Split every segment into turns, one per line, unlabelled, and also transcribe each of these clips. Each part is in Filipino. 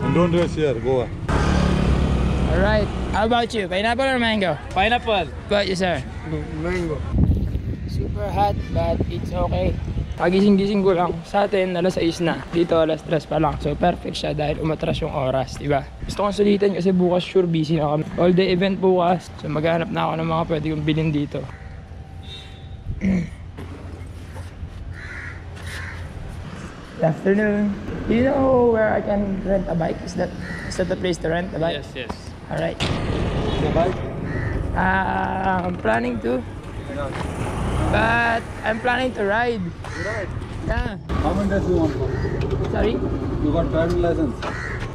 And don't race here, Goa.
Alright. How about you? Pineapple or mango?
Pineapple.
But you, sir?
Mango.
Super hot, but it's okay. Pagising-gising ko lang. Sa atin, alas 6 na. Dito, alas 3 pa lang. So, perfect siya dahil umatras yung oras, diba? Gusto kong sulitin kasi bukas sure busy na kami. All day event bukas. So, maghanap na ako ng mga pwede kong bilhin dito. Good afternoon. Do you know where I can rent a bike? Is that the place to rent a bike?
Yes, yes.
Alright.
The bike?
I'm planning to. But I'm planning to ride.
You ride?
Yeah.
How many days you want for?
Sorry?
You got driving license?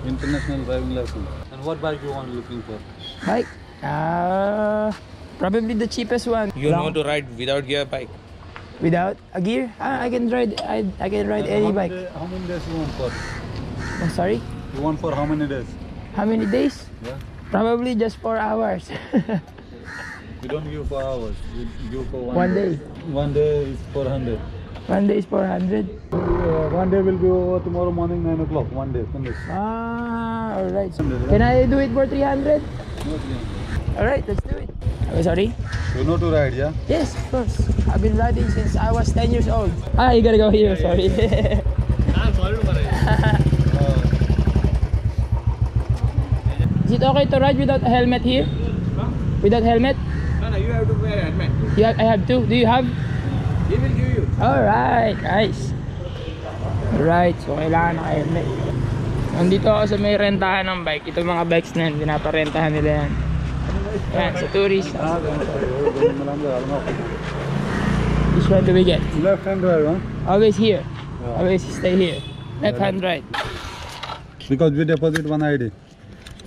International driving license. And what bike you want looking for?
Bike? Probably the cheapest one.
You know to ride without gear bike?
Without a gear? I can ride. I can ride any bike.
How many days you want for?
Oh, sorry?
You want for how many days?
How many days?
Yeah.
Probably just 4 hours.
We don't give 4 hours. We give for
One day.
1 day is 400.
1 day is 400.
1 day will be over tomorrow morning 9 o'clock. 1 day. Finish.
Alright. Can I do it for 300? Alright, let's do it. Oh, sorry?
You know to ride, yeah?
Yes, of course. I've been riding since I was 10 years old. Ah, you gotta go here, sorry. Is it okay to ride without a helmet here? Without helmet?
No, you have to wear a helmet.
I have to. Do you have?
He will give you.
Alright, nice. Alright, so kailangan naka-helmet. Nandito ako sa may rentahan ng bike. Ito mga bikes na yan, pinaparentahan nila yan. Yan, sa tourist. Which one do we get?
Left hand drive, huh?
Always here.
Yeah.
Always stay here. Left hand right.
Because we deposit one ID.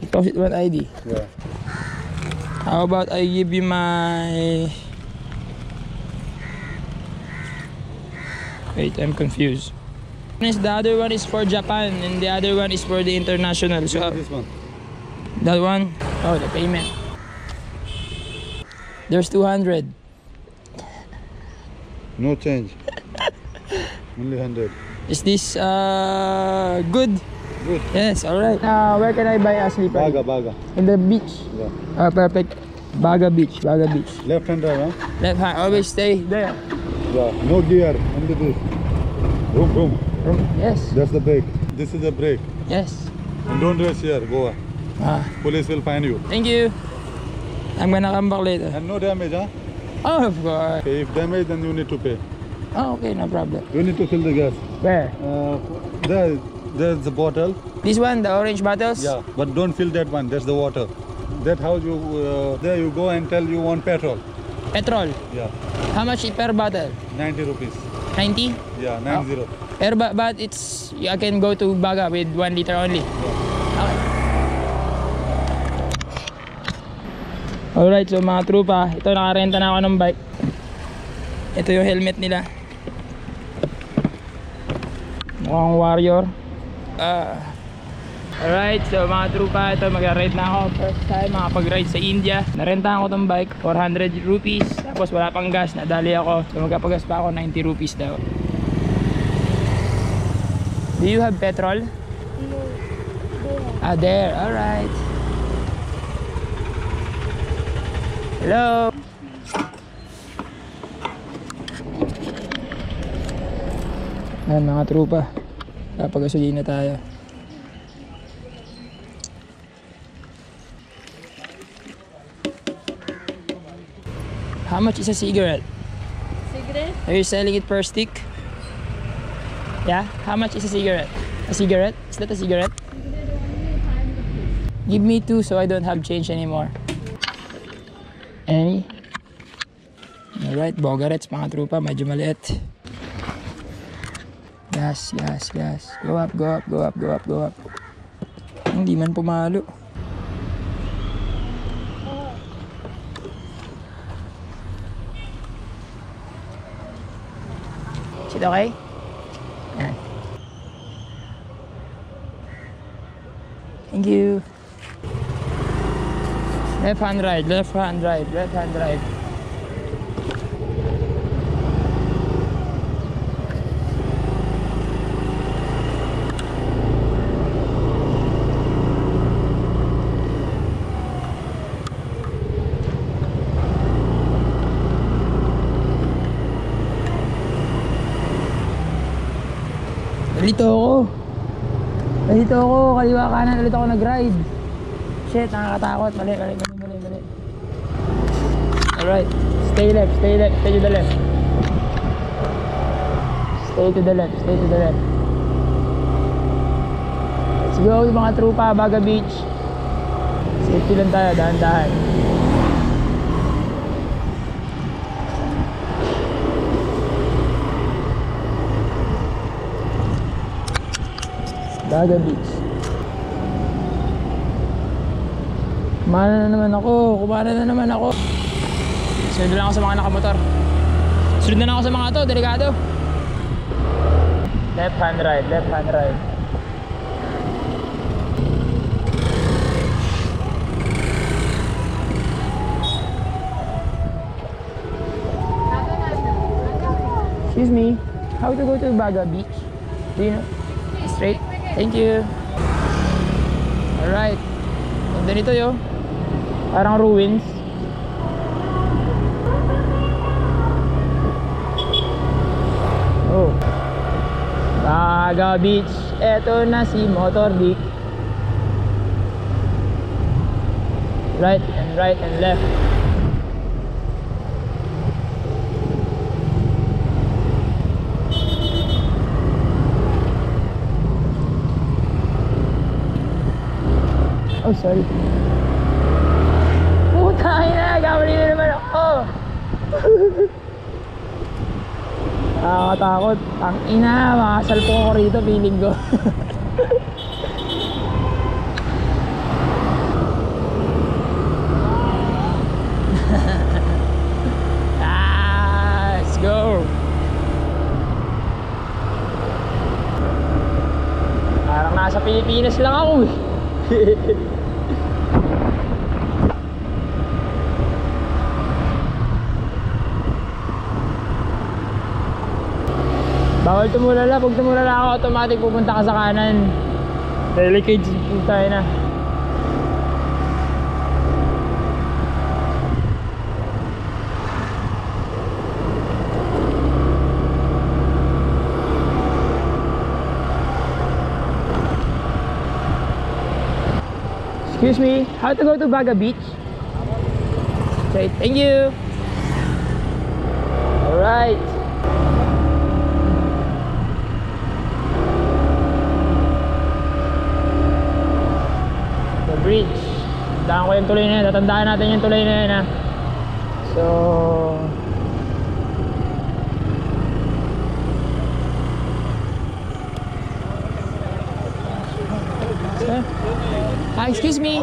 Deposit one ID.
Yeah.
How about I give you my... Wait, I'm confused. The other one is for Japan and the other one is for the international. So
This one.
that one, oh, the payment. There's 200.
No change. Only 100.
Is this good?
Good.
Yes, alright. Where can I buy a slipper?
Baga.
In the beach.
Yeah.
Perfect. Baga Beach.
Left hand drive, huh?
Left hand, always stay there.
Yeah. No gear. Only this. Boom.
Yes.
That's the brake. This is the brake.
Yes.
And don't race here, Goa. Police will find you.
Thank you. I'm gonna come back later.
And no damage, huh?
Oh, of course.
Okay, if damage, then you need to pay.
Oh, okay, no problem.
You need to fill the gas.
Where?
There's the bottle.
This one, the orange bottles?
Yeah, but don't fill that one. That's the water. That how you there you go and tell you want petrol.
Petrol.
Yeah,
How much per bottle?
90 rupees.
90?
Yeah, 90.
But it's, I can go to Baga with 1 liter only. Okay. Alright, so mga trupa, ito nakarenta na ako ng bike. Ito yung helmet nila. Mukhang warrior. Alright, so mga trupa, ito mag-ride na ako. First time makapag-ride sa India. Narentahan ko tong bike, 400 rupees. Tapos wala pang gas, nadali ako. So magkapagas pa ako, 90 rupees daw. Do you have petrol?
No.
There, alright. Hello. Ayan mga trupa, kapag-gasolina tayo. How much is a cigarette?
Cigarette?
Are you selling it per stick? Yeah? How much is a cigarette? A cigarette? Is that a cigarette? Give me 2 so I don't have change anymore. Any? Alright, bogarets mga trupa, medyo maliit. Gas. Go up. Hindi man pumalo. Is it okay? Yan. Thank you. Left hand right. Nalito ako. Nalito ako. Kaliwa kanan ulit ako nag-ride. Shit, nakakatakot. Mali. Alright. Stay left. Stay to the left. Stay to the left. Let's go yung mga trupa, Baga Beach. Safety lang tayo, dahan-dahan. Baga Beach. Kumana na naman ako. Sunod lang ako sa mga nakamotor. Sunod na lang ako sa mga to, delikado. Left hand ride. Excuse me, how to go to Baga Beach? Do you know? Straight? Thank you. Alright. Ganda nito yo. Parang ruins. Oh. Baga Beach. Eto na si Motor Dick. Right and left. Oh, sorry. Putang ina, kamali na naman ako. Nakakatakot. Ang ina, makasalpo ko rito, feeling ko. Let's go. Parang nasa Pilipinas lang ako eh. Bawal tumulala, pag tumulala ako automatic pupunta ka sa kanan. Delicate tayo na. Excuse me, how to go to Baga Beach? Okay, thank you. Alright. The bridge. Tandaan ko yung tulay na yun. Tatandaan natin yung tulay na yun ha. So excuse me,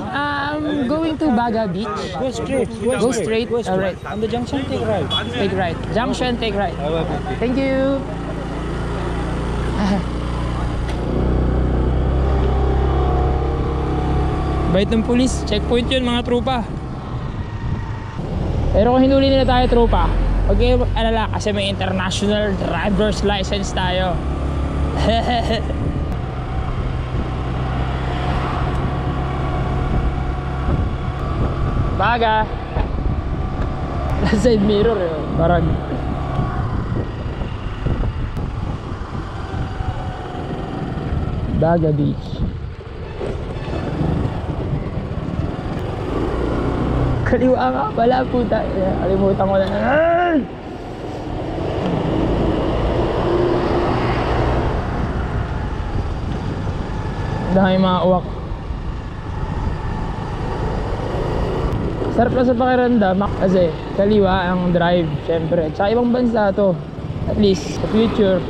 going to Baga Beach.
Go straight.
Go straight. Alright.
On the junction, take right.
Take right. Junction, take right. Thank you. Bait ng pulis. Checkpoint yun mga tropa. Pero kung hinuli nila tayo tropa, huwag kayo alala kasi may international driver's license tayo. Baga. Side mirror yun. Parang Baga Beach. Kaliwa nga pala puta. Kalimutan ko na. Dahil mga uwak. Sarap lang sa pakiramdam kasi kaliwa ang drive syempre. Sa ibang bansa to, at least sa future,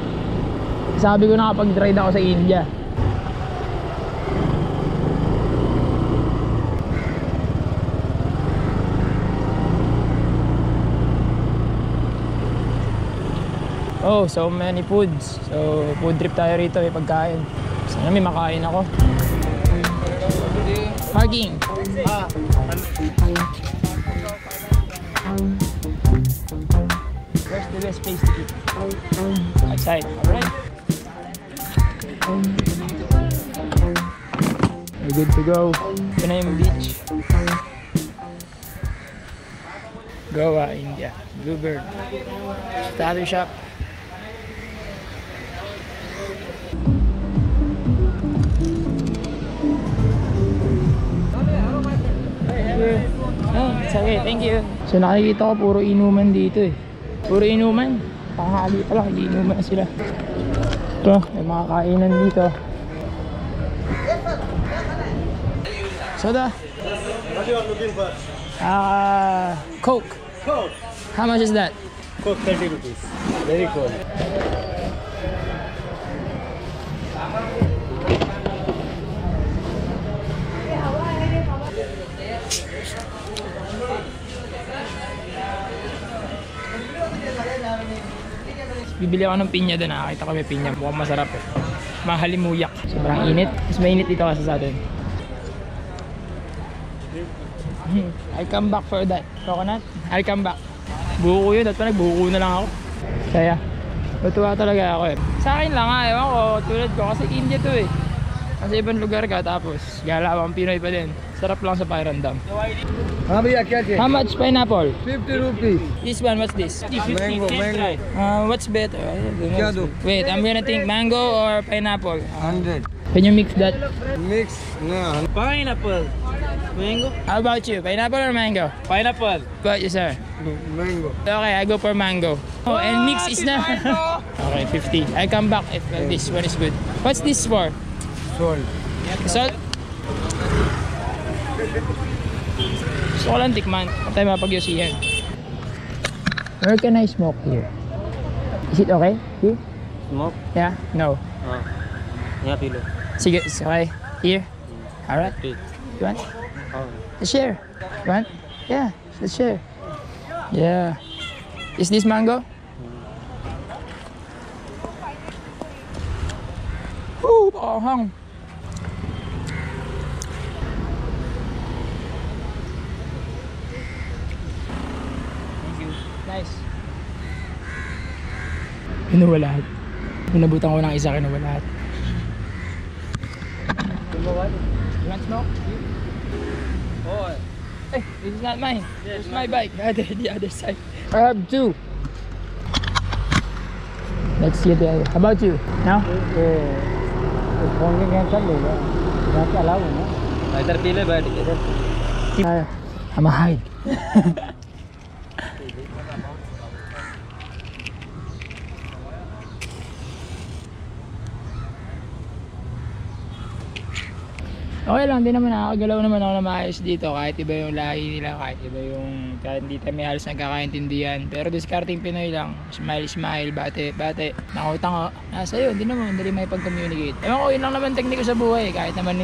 sabi ko nakapag-ride ako sa India. Oh, so many foods. So food trip tayo rito, may pagkain. Sana may makain ako. Parking. Where's the best place to eat? Outside. Alright. We're good to go. Ito na yung beach. Goa, India. Bluebird. Tattoo shop. Sige, thank you. So nakikita ko puro inuman dito eh. Puro inuman. Panghali pa lang, inuman na sila. Ito, may mga kainan dito. Soda.
What you are looking for?
Coke.
Coke.
How much is that?
Coke 30 rupees. Very cool.
Bibili ako ng pinya doon. Nakakita ko may pinya. Mukhang masarap eh. Mahalimuyak. Sobrang init. Mas mainit dito kasi sa atin. I'll come back for that. Coconut? I'll come back. Buko yun. At pa nagbuko na lang ako. Kaya, matuwa talaga ako eh. Sa akin lang ha. Ewan ko. Tulad ko. Kasi India to eh. Kasi ibang lugar ka. Tapos, galawang Pinoy pa din. Sarap lang sa pakiramdam.
हाँ भैया क्या चाहिए?
How much pineapple?
50 rupees.
This one, what's this?
Mango, mango.
What's better? I don't know.
क्या दो?
Wait, I'm gonna think mango or pineapple.
100.
Can you mix that?
Mix. No.
Pineapple. Mango.
How about you? Pineapple or mango?
Pineapple.
Got you, sir.
Mango.
Okay, I go for mango. Oh, and mix is na. Okay, 50. I come back if this one is good. What's this for?
Salt.
Salt? Gusto ko lang tikman. Huwag tayo mapag-yusihan. Where can I smoke here? Is it okay? Here?
Smoke.
Yeah? No.
यहाँ P low.
Sige, it's okay. Here? Alright.
ठीक.
You want? Let's share. You want? Yeah, let's share. Yeah. Is this mango? Ooh, hang. Nice. Kinuha lahat. Pinabutan ko ng isa, kinuha lahat. You want smoke?
Oh.
Hey, this is not mine. This is my bike. The other side. I have two. Let's see the other. How about you? Now?
Phone के कैंसिल हो गया. यहाँ से अलाउ है ना? इधर पी ले बैठ के इधर.
I'm a hide. Okay lang, di naman nakakagalaw naman ako na maayos dito kahit iba yung lahi nila, kahit hindi tayo may halos nagkakaintindihan. Pero discarding Pinoy lang, smile, bate, nakutang ko, nasa yun, di naman, dali may pag-communicate. Ewan ko, yun lang naman tekniko sa buhay, kahit naman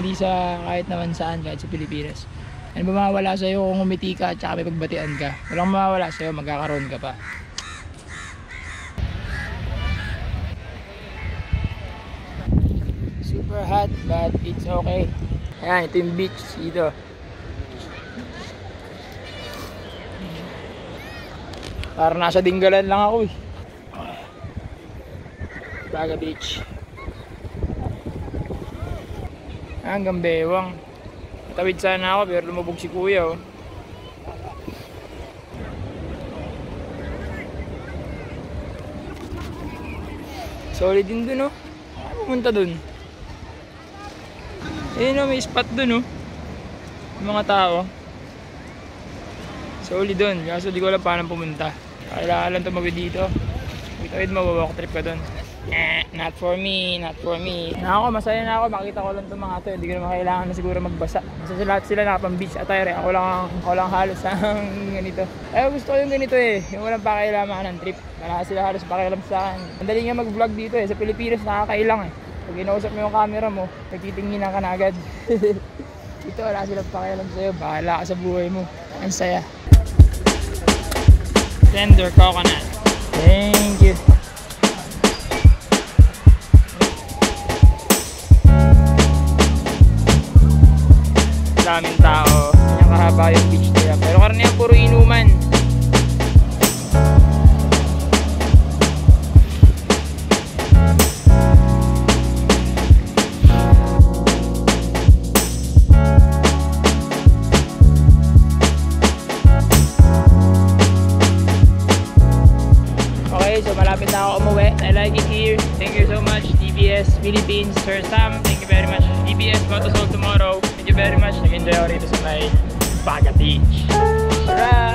saan, kahit sa Pilipinas. Ano ba mawawala sa'yo kung umiti ka at saka may pagbatian ka? Walang mawawala sa'yo, magkakaroon ka pa. Super hot, but it's okay. Ayan, ito yung beach dito. Parang nasa Dinggalan lang ako eh. Baga Beach. Hanggang Bewang. Matawid sana ako pero lumubog si kuya oh. Solid din dun oh. Ano pumunta dun? Ayun o, may spot dun o. Yung mga tao. Solid dun. Kaso di ko alam paano pumunta. Kailangan lang tumawid dito. Itawid mo, walk trip ka dun. Not for me, not for me. Masaya na ako. Makita ko lang itong mga to. Hindi ko naman kailangan na siguro magbasa. Kasi lahat sila nakapang beach attire. Ako lang halos ang ganito. Ay, gusto ko yung ganito eh. Yung walang pakailaman ng trip. Wala sila halos pakialam sa akin. Ang dali nga mag-vlog dito eh. Sa Pilipinas nakakailang eh. Pag inausap mo yung camera mo, nagtitinginan ka na agad. Dito wala silang pakialam sa'yo, bahala ka sa buhay mo. Ang saya. Tender coconut. Thank you. Daming tao. Kanyang kahaba yung beach nila. Pero karamihan puro inuman. So malapit na ako umuwi. I like it here. Thank you so much DBS Philippines, Sir Sam. Thank you very much DBS Motosol Tomorrow. Thank you very much. Nag-enjoy ako rito sa may Baga Beach. Alright!